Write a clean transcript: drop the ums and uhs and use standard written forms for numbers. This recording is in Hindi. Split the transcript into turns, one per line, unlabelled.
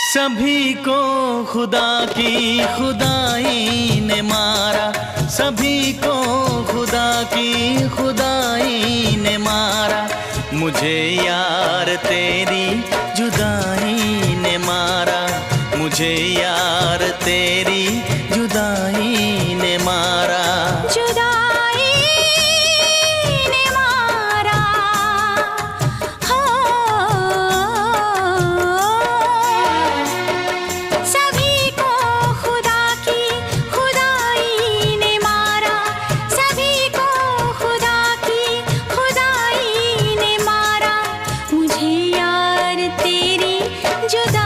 सभी को खुदा की खुदाई ने मारा, सभी को खुदा की खुदाई ने मारा। मुझे यार तेरी जुदाई ने मारा, मुझे यार तेरी जुदाई ने मारा।
जुदाई ने मारा, हो सभी को खुदा की खुदाई ने मारा, सभी को खुदा की खुदाई ने मारा। मुझे यार तेरी जुदाई